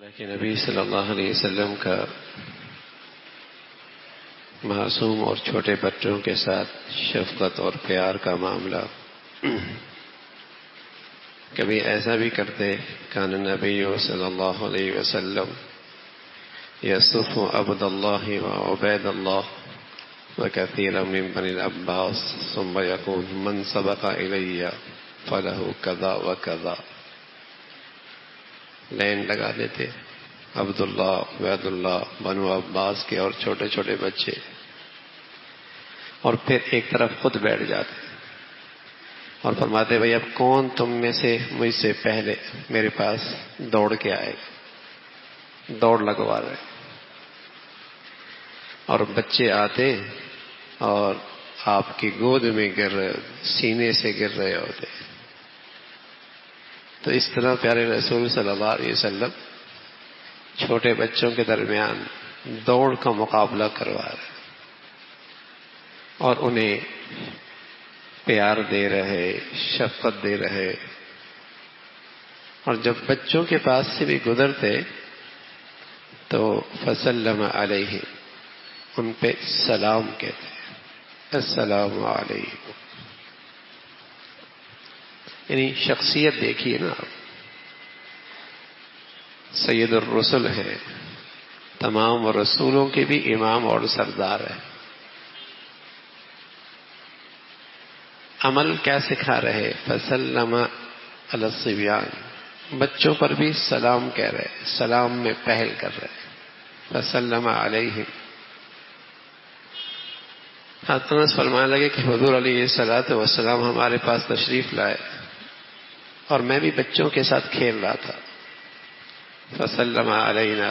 اللہ کے نبی صلی اللہ علیہ وسلم کا معصوم اور چھوٹے بچوں کے ساتھ شفقت اور پیار کا معاملہ کبھی ایسا بھی کرتے کان النبی صلی اللہ علیہ وسلم یصف عبد اللہ و عبید اللہ وکثیرا من بنی العباس ثم یقول من سبق الی فلہ کذا وکذا. لائن لگا دیتے عبداللہ عبید اللہ بنو عباس کے اور چھوٹے چھوٹے بچے، اور پھر ایک طرف خود بیٹھ جاتے اور فرماتے بھائی اب کون تم میں سے مجھ سے پہلے میرے پاس دوڑ کے آئے گا. دوڑ لگوا رہے اور بچے آتے اور آپ کی گود میں گر رہے، سینے سے گر رہے ہوتے. تو اس طرح پیارے رسول صلی اللہ علیہ وسلم چھوٹے بچوں کے درمیان دوڑ کا مقابلہ کروا رہے اور انہیں پیار دے رہے، شفقت دے رہے. اور جب بچوں کے پاس سے بھی گزرتے تو فسلم علیہ، ان پہ سلام کہتے، السلام علیکم. یعنی شخصیت دیکھیے نا آپ، سید الرسل ہے، تمام رسولوں کے بھی امام اور سردار ہے. عمل کیا سکھا رہے؟ فسلم علی الصبیان، بچوں پر بھی سلام کہہ رہے، سلام میں پہل کر رہے. فسلم علیہم. حضرت انس فرمانے لگے کہ حضور علیہ الصلوۃ والسلام ہمارے پاس تشریف لائے اور میں بھی بچوں کے ساتھ کھیل رہا تھا. فسلم علینا،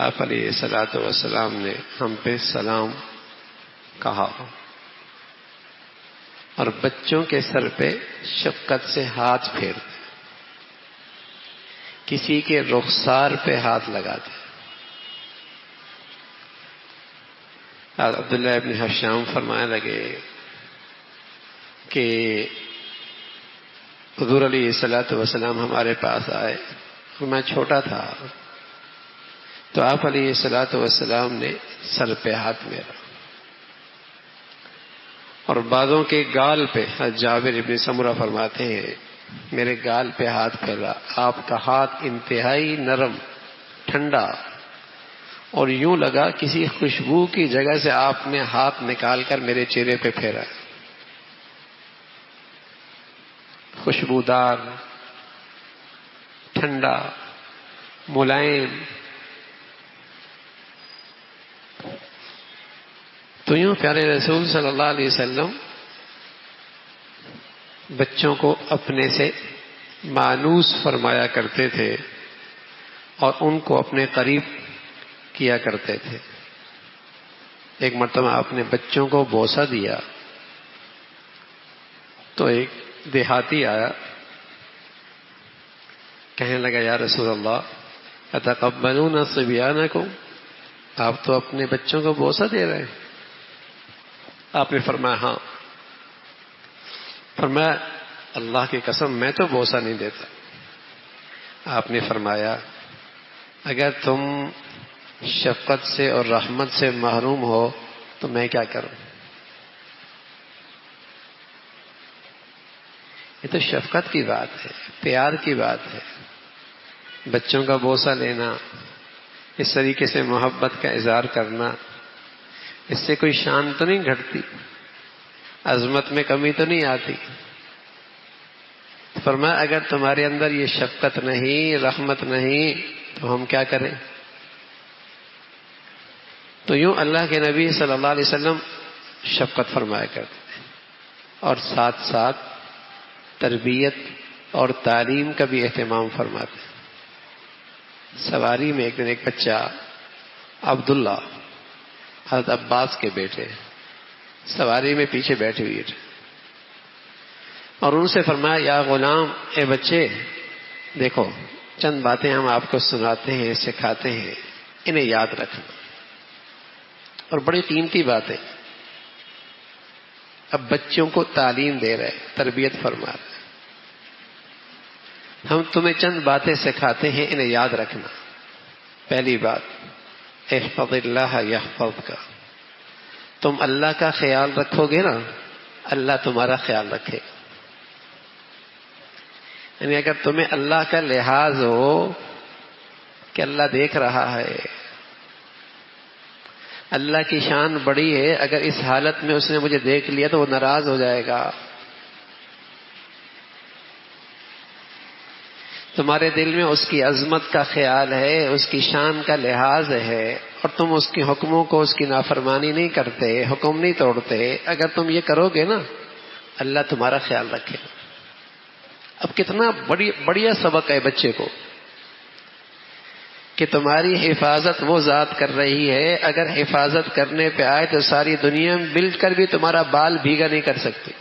آپ علیہ الصلوۃ والسلام نے ہم پہ سلام کہا اور بچوں کے سر پہ شفقت سے ہاتھ پھیرتے، کسی کے رخسار پہ ہاتھ لگاتے. عبداللہ ابن حشام فرمانے لگے کہ حضور علیہ الصلوۃ والسلام ہمارے پاس آئے اور میں چھوٹا تھا تو آپ علیہ الصلوۃ والسلام نے سر پہ ہاتھ میرا اور بعضوں کے گال پہ. جابر ابن سمرہ فرماتے ہیں میرے گال پہ ہاتھ پھیرا. آپ کا ہاتھ انتہائی نرم، ٹھنڈا، اور یوں لگا کسی خوشبو کی جگہ سے آپ نے ہاتھ نکال کر میرے چہرے پہ پھیرا. خوشبودار، ٹھنڈا، ملائم. تو یوں پیارے رسول صلی اللہ علیہ وسلم بچوں کو اپنے سے مانوس فرمایا کرتے تھے اور ان کو اپنے قریب کیا کرتے تھے. ایک مرتبہ آپ نے بچوں کو بوسہ دیا تو ایک دیہاتی آیا، کہنے لگا یا رسول اللہ اتقبلون صبیانکم، آپ تو اپنے بچوں کو بوسہ دے رہے ہیں. آپ نے فرمایا ہاں. فرمایا اللہ کی قسم میں تو بوسہ نہیں دیتا. آپ نے فرمایا اگر تم شفقت سے اور رحمت سے محروم ہو تو میں کیا کروں؟ یہ تو شفقت کی بات ہے، پیار کی بات ہے. بچوں کا بوسہ لینا، اس طریقے سے محبت کا اظہار کرنا، اس سے کوئی شان تو نہیں گھٹتی، عظمت میں کمی تو نہیں آتی. فرمایا اگر تمہارے اندر یہ شفقت نہیں، رحمت نہیں تو ہم کیا کریں؟ تو یوں اللہ کے نبی صلی اللہ علیہ وسلم شفقت فرمایا کرتے تھے اور ساتھ ساتھ تربیت اور تعلیم کا بھی اہتمام فرماتے. سواری میں ایک دن ایک بچہ عبداللہ، حضرت عباس کے بیٹے، سواری میں پیچھے بیٹھے ہوئے تھے اور ان سے فرمایا یا غلام، اے بچے دیکھو چند باتیں ہم آپ کو سناتے ہیں، سکھاتے ہیں، انہیں یاد رکھنا. اور بڑی قیمتی باتیں اب بچوں کو تعلیم دے رہے، تربیت فرما رہے. ہم تمہیں چند باتیں سکھاتے ہیں، انہیں یاد رکھنا. پہلی بات احفظ اللہ یحفظک، تم اللہ کا خیال رکھو گے نا اللہ تمہارا خیال رکھے گا. یعنی اگر تمہیں اللہ کا لحاظ ہو کہ اللہ دیکھ رہا ہے، اللہ کی شان بڑی ہے، اگر اس حالت میں اس نے مجھے دیکھ لیا تو وہ ناراض ہو جائے گا. تمہارے دل میں اس کی عظمت کا خیال ہے، اس کی شان کا لحاظ ہے، اور تم اس کے حکموں کو، اس کی نافرمانی نہیں کرتے، حکم نہیں توڑتے. اگر تم یہ کرو گے نا اللہ تمہارا خیال رکھے گا. اب کتنا بڑھیا سبق ہے بچے کو کہ تمہاری حفاظت وہ ذات کر رہی ہے، اگر حفاظت کرنے پہ آئے تو ساری دنیا میں مل کر بھی تمہارا بال بھیگا نہیں کر سکتی.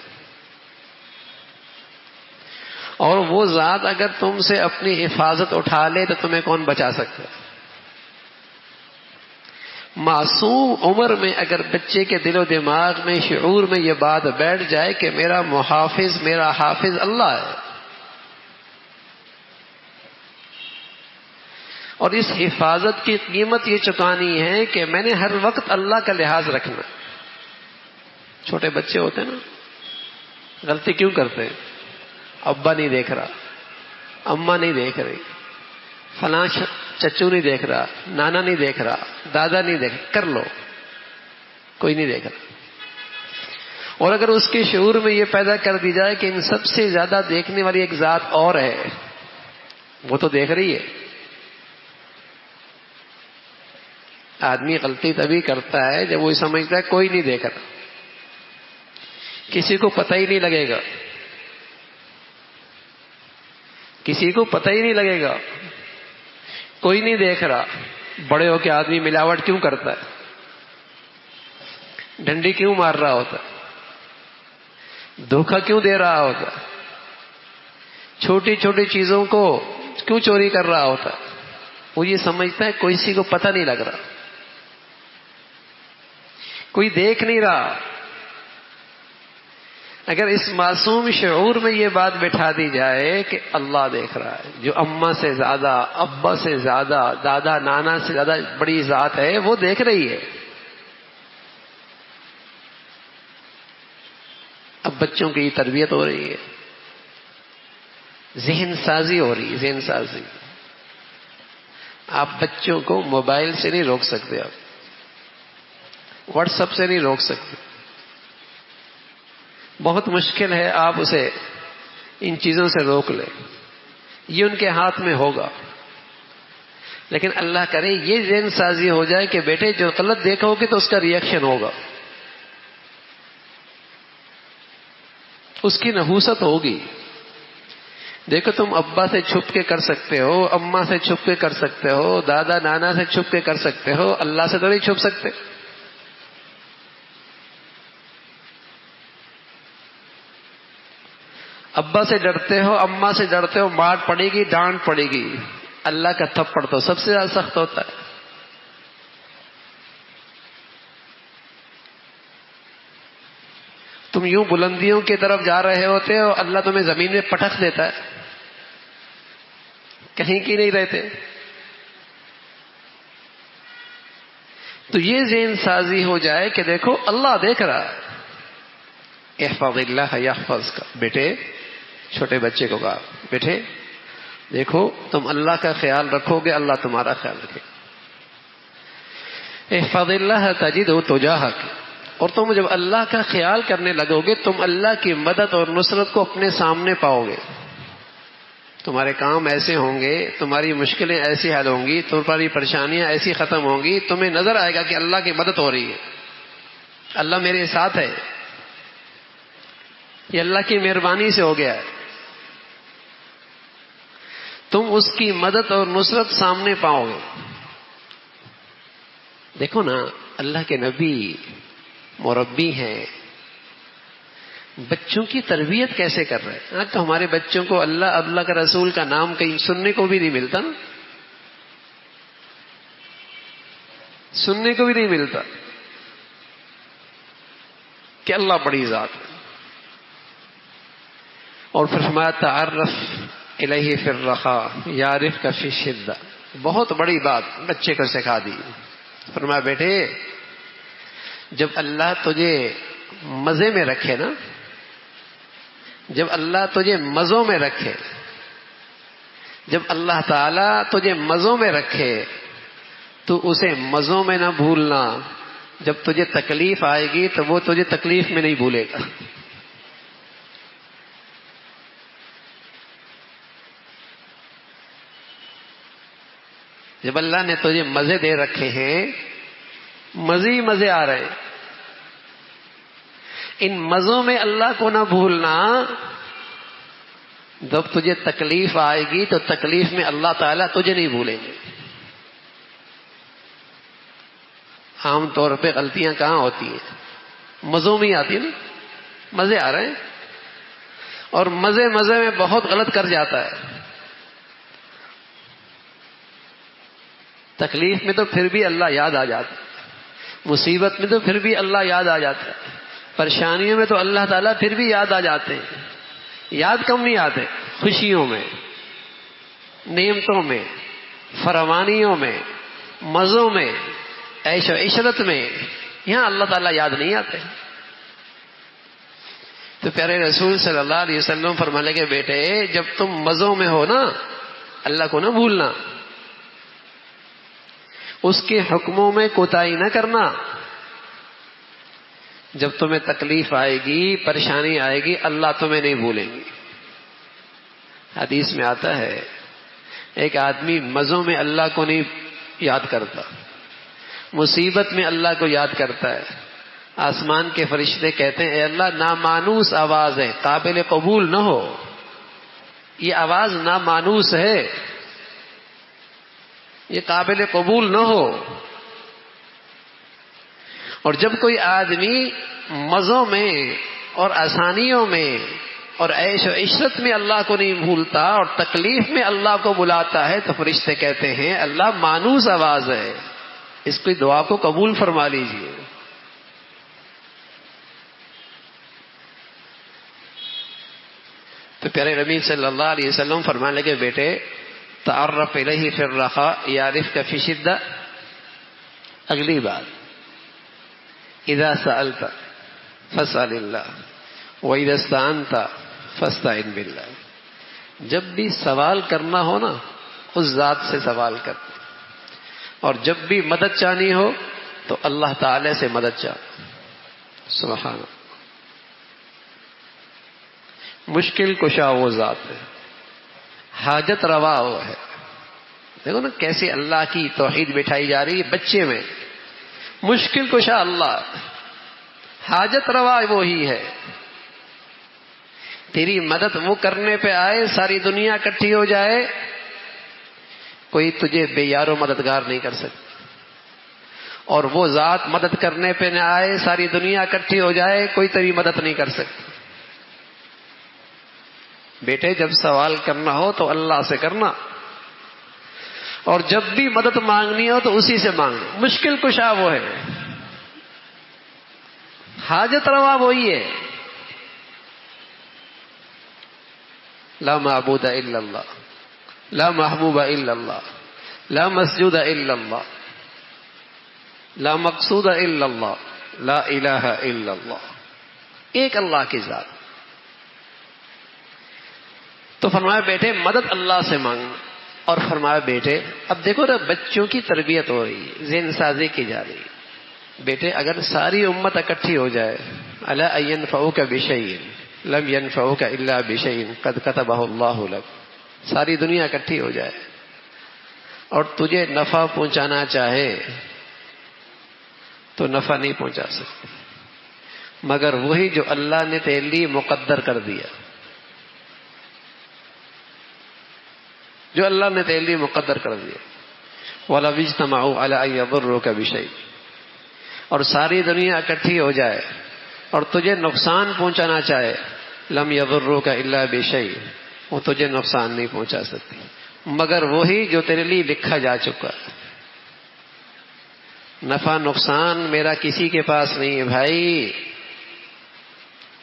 اور وہ ذات اگر تم سے اپنی حفاظت اٹھا لے تو تمہیں کون بچا سکتا ہے؟ معصوم عمر میں اگر بچے کے دل و دماغ میں، شعور میں یہ بات بیٹھ جائے کہ میرا محافظ، میرا حافظ اللہ ہے، اور اس حفاظت کی قیمت یہ چکانی ہے کہ میں نے ہر وقت اللہ کا لحاظ رکھنا. چھوٹے بچے ہوتے ہیں نا، غلطی کیوں کرتے ہیں؟ ابا نہیں دیکھ رہا، اماں نہیں دیکھ رہی، فلاں چچو نہیں دیکھ رہا، نانا نہیں دیکھ رہا، دادا نہیں دیکھ رہا، کر لو، کوئی نہیں دیکھ رہا. اور اگر اس کے شعور میں یہ پیدا کر دی جائے کہ ان سب سے زیادہ دیکھنے والی ایک ذات اور ہے، وہ تو دیکھ رہی ہے. آدمی غلطی تبھی کرتا ہے جب وہ سمجھتا ہے کوئی نہیں دیکھ رہا، کسی کو پتہ ہی نہیں لگے گا، کسی کو پتہ ہی نہیں لگے گا، کوئی نہیں دیکھ رہا. بڑے ہو کے آدمی ملاوٹ کیوں کرتا ہے؟ ڈنڈی کیوں مار رہا ہوتا ہے؟ دھوکہ کیوں دے رہا ہوتا ہے؟ چھوٹی چھوٹی چیزوں کو کیوں چوری کر رہا ہوتا ہے؟ وہ یہ سمجھتا ہے کسی کو پتہ نہیں لگ رہا، کوئی دیکھ نہیں رہا. اگر اس معصوم شعور میں یہ بات بٹھا دی جائے کہ اللہ دیکھ رہا ہے، جو اماں سے زیادہ، ابا سے زیادہ، دادا نانا سے زیادہ بڑی ذات ہے، وہ دیکھ رہی ہے. اب بچوں کی تربیت ہو رہی ہے، ذہن سازی ہو رہی ہے، ذہن سازی. آپ بچوں کو موبائل سے نہیں روک سکتے، آپ واٹس ایپ سے نہیں روک سکتے. بہت مشکل ہے آپ اسے ان چیزوں سے روک لیں، یہ ان کے ہاتھ میں ہوگا. لیکن اللہ کرے یہ ذہن سازی ہو جائے کہ بیٹے جو غلط دیکھو گے تو اس کا ریئیکشن ہوگا، اس کی نحوست ہوگی. دیکھو تم ابا سے چھپ کے کر سکتے ہو، اماں سے چھپ کے کر سکتے ہو، دادا نانا سے چھپ کے کر سکتے ہو، اللہ سے تو نہیں چھپ سکتے. ابا سے ڈرتے ہو، اماں سے ڈرتے ہو، مار پڑے گی، ڈانٹ پڑے گی. اللہ کا تھپڑ تو سب سے زیادہ سخت ہوتا ہے. تم یوں بلندیوں کی طرف جا رہے ہوتے ہو، اللہ تمہیں زمین میں پٹخ دیتا ہے، کہیں کی نہیں رہتے. تو یہ ذہن سازی ہو جائے کہ دیکھو اللہ دیکھ رہا ہے. احفظ اللہ یحفظک. بیٹے، چھوٹے بچے کو کہا بیٹے دیکھو تم اللہ کا خیال رکھو گے اللہ تمہارا خیال رکھے گا. احفظ اللہ تجدہ تجاہک. اور تم جب اللہ کا خیال کرنے لگو گے تم اللہ کی مدد اور نصرت کو اپنے سامنے پاؤ گے. تمہارے کام ایسے ہوں گے، تمہاری مشکلیں ایسی حل ہوں گی، تمہاری پریشانیاں ایسی ختم ہوں گی، تمہیں نظر آئے گا کہ اللہ کی مدد ہو رہی ہے، اللہ میرے ساتھ ہے، یہ اللہ کی مہربانی سے ہو گیا ہے. تم اس کی مدد اور نصرت سامنے پاؤ گے. دیکھو نا اللہ کے نبی مربی ہیں، بچوں کی تربیت کیسے کر رہے ہیں. آج تو ہمارے بچوں کو اللہ کا رسول کا نام کہیں سننے کو بھی نہیں ملتا نا، سننے کو بھی نہیں ملتا کہ اللہ بڑی ذات ہے. اور فرمایا تعرف الیہ فی الرخاء یعرفک فی الشدہ. بہت بڑی بات بچے کو سکھا دی. فرمایا بیٹے جب اللہ تجھے مزے میں رکھے نا، جب اللہ تجھے مزوں میں رکھے، جب اللہ تعالیٰ تجھے مزوں میں رکھے تو اسے مزوں میں نہ بھولنا. جب تجھے تکلیف آئے گی تو وہ تجھے تکلیف میں نہیں بھولے گا. جب اللہ نے تجھے مزے دے رکھے ہیں، مزے مزے آ رہے ہیں، ان مزوں میں اللہ کو نہ بھولنا. جب تجھے تکلیف آئے گی تو تکلیف میں اللہ تعالیٰ تجھے نہیں بھولیں گے. عام طور پہ غلطیاں کہاں ہوتی ہیں؟ مزوں میں ہی آتی ہیں. مزے آ رہے ہیں اور مزے مزے میں بہت غلط کر جاتا ہے. تکلیف میں تو پھر بھی اللہ یاد آ جاتا ہے، مصیبت میں تو پھر بھی اللہ یاد آ جاتا ہے، پریشانیوں میں تو اللہ تعالیٰ پھر بھی یاد آ جاتے ہیں. یاد کم نہیں آتے، خوشیوں میں، نعمتوں میں، فراوانیوں میں، مزوں میں، عیش و عشرت میں، یہاں اللہ تعالیٰ یاد نہیں آتے. تو پیارے رسول صلی اللہ علیہ وسلم فرمانے لگے بیٹے جب تم مزوں میں ہو نا، اللہ کو نہ بھولنا، اس کے حکموں میں کوتاہی نہ کرنا. جب تمہیں تکلیف آئے گی، پریشانی آئے گی، اللہ تمہیں نہیں بھولیں گی. حدیث میں آتا ہے ایک آدمی مزوں میں اللہ کو نہیں یاد کرتا، مصیبت میں اللہ کو یاد کرتا ہے. آسمان کے فرشتے کہتے ہیں اے اللہ نامانوس آواز ہے، قابل قبول نہ ہو، یہ آواز نامانوس ہے، یہ قابل قبول نہ ہو. اور جب کوئی آدمی مزوں میں اور آسانیوں میں اور عیش و عشرت میں اللہ کو نہیں بھولتا اور تکلیف میں اللہ کو بلاتا ہے تو فرشتے کہتے ہیں اللہ مانوس آواز ہے، اس کی دعا کو قبول فرما لیجیے. تو پیارے نبی صلی اللہ علیہ وسلم فرمانے لگے بیٹے تعرف الیہ فی الرخاء یعرفک فی شدہ. اگلی بات اذا سألت فاسأل اللہ واذا استعنت فاستعن باللہ. جب بھی سوال کرنا ہو نا اس ذات سے سوال کر، اور جب بھی مدد چاہنی ہو تو اللہ تعالی سے مدد چاہ. سبحان اللہ. مشکل کشا وہ ذات ہے، حاجت روا وہ ہے. دیکھو نا کیسے اللہ کی توحید بٹھائی جا رہی ہے بچے میں. مشکل کشا اللہ، حاجت روا وہی ہے. تیری مدد وہ کرنے پہ آئے ساری دنیا اکٹھی ہو جائے، کوئی تجھے بے یار و مددگار نہیں کر سکتا. اور وہ ذات مدد کرنے پہ نہ آئے ساری دنیا اکٹھی ہو جائے، کوئی تیری مدد نہیں کر سکتا. بیٹے جب سوال کرنا ہو تو اللہ سے کرنا، اور جب بھی مدد مانگنی ہو تو اسی سے مانگنا. مشکل کشا وہ ہے، حاجت روا وہی ہے. لا معبود الا اللہ، لا محبوب الا اللہ، لا مسجود الا اللہ، لا مقصود الا اللہ، لا الہ الا اللہ. ایک اللہ کی ذات. تو فرمایا بیٹے مدد اللہ سے مانگنا. اور فرمایا بیٹے اب دیکھو نا بچوں کی تربیت ہو رہی ہے، ذہن سازی کی جا رہی ہے. بیٹے اگر ساری امت اکٹھی ہو جائے الا ان ينفعوك بشيء لم ينفعوك الا بشيء قد كتبه الله لك، ساری دنیا اکٹھی ہو جائے اور تجھے نفع پہنچانا چاہے تو نفع نہیں پہنچا سکتے مگر وہی جو اللہ نے تیرے لیے مقدر کر دیا، جو اللہ نے تیرے لیے مقدر کر دیا. وَلَوِ اجْتَمَعُوا عَلَىٰ أَن يَضُرُّوكَ بِشَيْءٍ، اور ساری دنیا اکٹھی ہو جائے اور تجھے نقصان پہنچانا چاہے، لم يضروك الا بشيء، وہ تجھے نقصان نہیں پہنچا سکتی مگر وہی جو تیرے لیے لکھا جا چکا. نفع نقصان میرا کسی کے پاس نہیں ہے بھائی،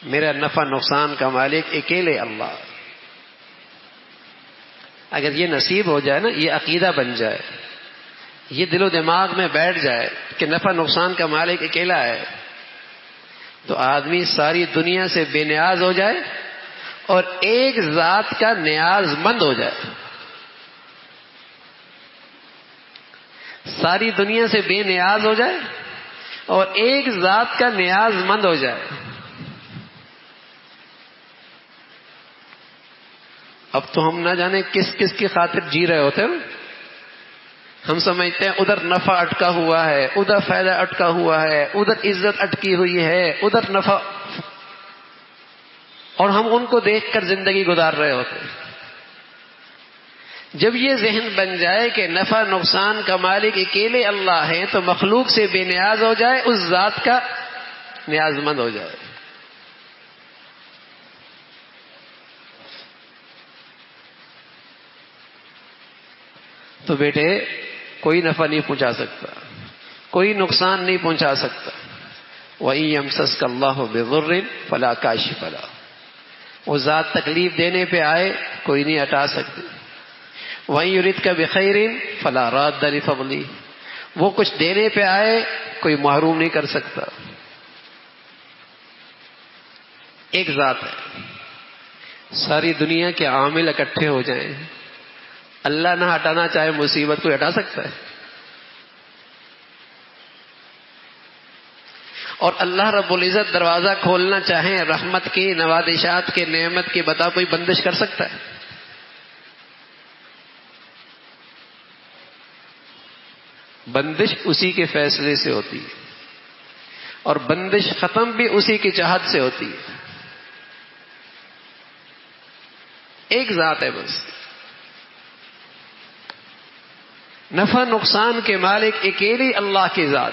میرا نفع نقصان کا مالک اکیلے اللہ. اگر یہ نصیب ہو جائے نا، یہ عقیدہ بن جائے، یہ دل و دماغ میں بیٹھ جائے کہ نفع نقصان کا مالک اکیلا ہے، تو آدمی ساری دنیا سے بے نیاز ہو جائے اور ایک ذات کا نیاز مند ہو جائے. ساری دنیا سے بے نیاز ہو جائے اور ایک ذات کا نیاز مند ہو جائے. اب تو ہم نہ جانے کس کس کی خاطر جی رہے ہوتے ہیں. ہم سمجھتے ہیں ادھر نفع اٹکا ہوا ہے، ادھر فائدہ اٹکا ہوا ہے، ادھر عزت اٹکی ہوئی ہے، ادھر نفع، اور ہم ان کو دیکھ کر زندگی گزار رہے ہوتے ہیں. جب یہ ذہن بن جائے کہ نفع نقصان کا مالک اکیلے اللہ ہے، تو مخلوق سے بے نیاز ہو جائے، اس ذات کا نیاز مند ہو جائے. تو بیٹے کوئی نفع نہیں پہنچا سکتا، کوئی نقصان نہیں پہنچا سکتا. وَإِن يَمْسَسْكَ اللَّهُ بِضُرٍّ فَلَا كَاشِفَ لَهُ، وہ ذات تکلیف دینے پہ آئے کوئی نہیں ہٹا سکتی. وَإِن يُرِدْكَ بِخَيْرٍ فَلَا رَادَّ لِفَضْلِهِ، وہ کچھ دینے پہ آئے کوئی محروم نہیں کر سکتا. ایک ذات ہے، ساری دنیا کے عامل اکٹھے ہو جائیں، اللہ نہ ہٹانا چاہے مصیبت کو ہٹا سکتا ہے. اور اللہ رب العزت دروازہ کھولنا چاہیں رحمت کی، نوازشات کے، نعمت کی، بتا کوئی بندش کر سکتا ہے؟ بندش اسی کے فیصلے سے ہوتی ہے، اور بندش ختم بھی اسی کی چاہت سے ہوتی ہے. ایک ذات ہے بس، نفع نقصان کے مالک اکیلی اللہ کی ذات.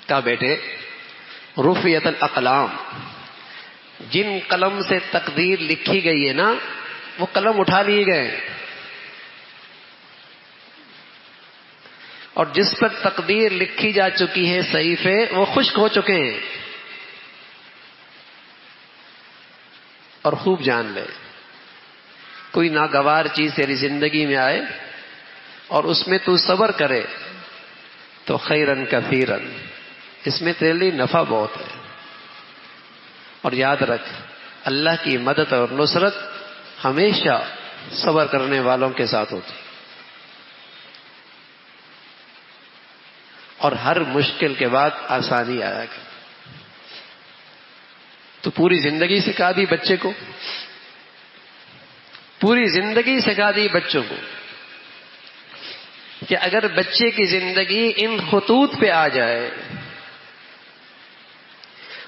کا بیٹے رفعت الاقلام، جن قلم سے تقدیر لکھی گئی ہے نا، وہ قلم اٹھا لیے گئے، اور جس پر تقدیر لکھی جا چکی ہے صحیفے وہ خشک ہو چکے ہیں. اور خوب جان لے، کوئی ناگوار چیز تیری زندگی میں آئے اور اس میں تو صبر کرے تو خیرن کثیرن، اس میں تیرے لیے نفع بہت ہے. اور یاد رکھ، اللہ کی مدد اور نصرت ہمیشہ صبر کرنے والوں کے ساتھ ہوتی، اور ہر مشکل کے بعد آسانی آیا کرے. تو پوری زندگی سکھا دی بچے کو، پوری زندگی سکھا دی بچوں کو کہ اگر بچے کی زندگی ان خطوط پہ آ جائے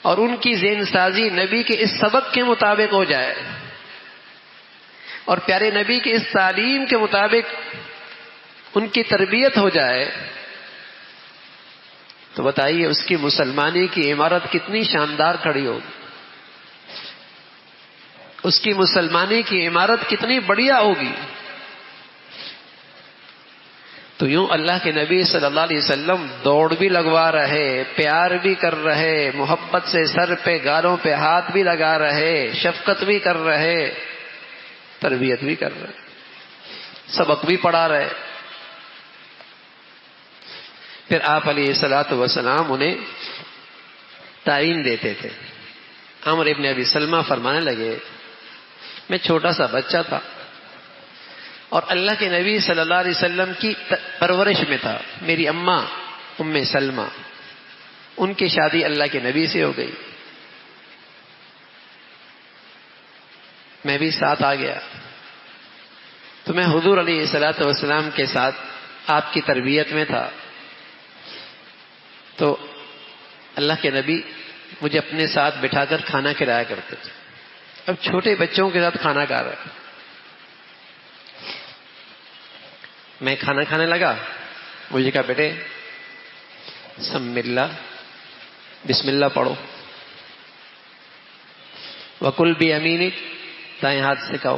اور ان کی ذہن سازی نبی کے اس سبق کے مطابق ہو جائے اور پیارے نبی کی اس تعلیم کے مطابق ان کی تربیت ہو جائے، تو بتائیے اس کی مسلمانی کی عمارت کتنی شاندار کھڑی ہوگی، اس کی مسلمانی کی عمارت کتنی بڑھیا ہوگی. تو یوں اللہ کے نبی صلی اللہ علیہ وسلم دوڑ بھی لگوا رہے، پیار بھی کر رہے، محبت سے سر پہ گالوں پہ ہاتھ بھی لگا رہے، شفقت بھی کر رہے، تربیت بھی کر رہے، سبق بھی پڑھا رہے. پھر آپ علیہ الصلوۃ والسلام انہیں تعلیم دیتے تھے. عمر ابن ابی سلمہ فرمانے لگے، میں چھوٹا سا بچہ تھا اور اللہ کے نبی صلی اللہ علیہ وسلم کی پرورش میں تھا. میری اماں ام سلمہ، ان کی شادی اللہ کے نبی سے ہو گئی، میں بھی ساتھ آ گیا. تو میں حضور علیہ الصلوۃ والسلام کے ساتھ آپ کی تربیت میں تھا. تو اللہ کے نبی مجھے اپنے ساتھ بٹھا کر کھانا کھلایا کرتے تھے. اب چھوٹے بچوں کے ساتھ کھانا کھا رہا، میں کھانا کھانے لگا، مجھے کہا بیٹے سم اللہ، بسم اللہ پڑھو، وکل بیمینک، دائیں ہاتھ سے کھاؤ،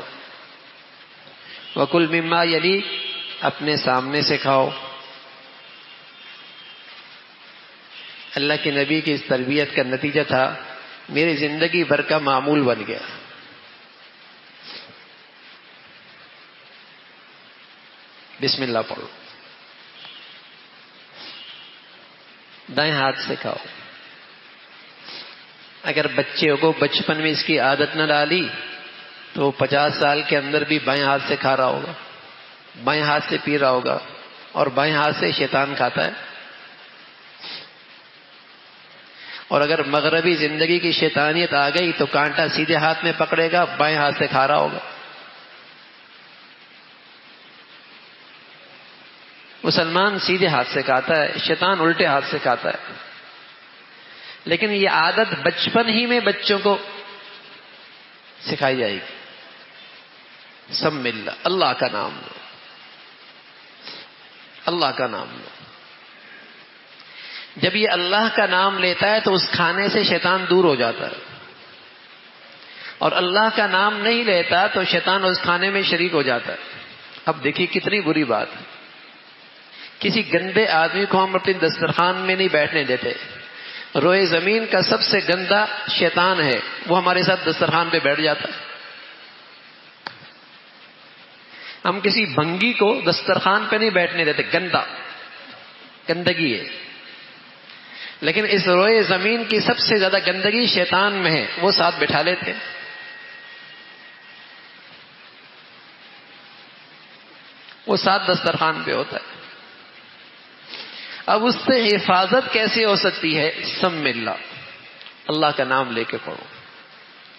وکل مما یلیک، اپنے سامنے سے کھاؤ. اللہ کے نبی کی اس تربیت کا نتیجہ تھا میری زندگی بھر کا معمول بن گیا. بسم اللہ پڑھو. دائیں ہاتھ سے کھاؤ. اگر بچے کو بچپن میں اس کی عادت نہ ڈالی تو 50 سال کے اندر بھی بائیں ہاتھ سے کھا رہا ہوگا, بائیں ہاتھ سے پی رہا ہوگا, اور بائیں ہاتھ سے شیطان کھاتا ہے. اور اگر مغربی زندگی کی شیطانیت آ گئی تو کانٹا سیدھے ہاتھ میں پکڑے گا, بائیں ہاتھ سے کھا رہا ہوگا. مسلمان سیدھے ہاتھ سے کھاتا ہے, شیطان الٹے ہاتھ سے کھاتا ہے. لیکن یہ عادت بچپن ہی میں بچوں کو سکھائی جائے گی. سم اللہ, اللہ کا نام لو, اللہ کا نام لو. جب یہ اللہ کا نام لیتا ہے تو اس کھانے سے شیطان دور ہو جاتا ہے, اور اللہ کا نام نہیں لیتا تو شیطان اس کھانے میں شریک ہو جاتا ہے. اب دیکھیے کتنی بری بات ہے. کسی گندے آدمی کو ہم اپنی دسترخوان میں نہیں بیٹھنے دیتے. روئے زمین کا سب سے گندا شیطان ہے, وہ ہمارے ساتھ دسترخوان پہ بیٹھ جاتا ہے. ہم کسی بھنگی کو دسترخوان پہ نہیں بیٹھنے دیتے, گندگی ہے. لیکن اس روئے زمین کی سب سے زیادہ گندگی شیطان میں ہے, وہ ساتھ بٹھا لیتے. وہ ساتھ دسترخوان پہ ہوتا ہے. اب اس سے حفاظت کیسے ہو سکتی ہے؟ سم اللہ, اللہ کا نام لے کے پڑھو,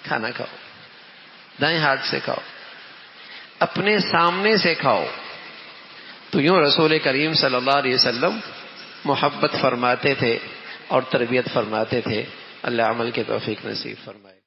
کھانا کھاؤ, دائیں ہاتھ سے کھاؤ, اپنے سامنے سے کھاؤ. تو یوں رسول کریم صلی اللہ علیہ وسلم محبت فرماتے تھے اور تربیت فرماتے تھے. اللہ عمل کے توفیق نصیب فرمائے.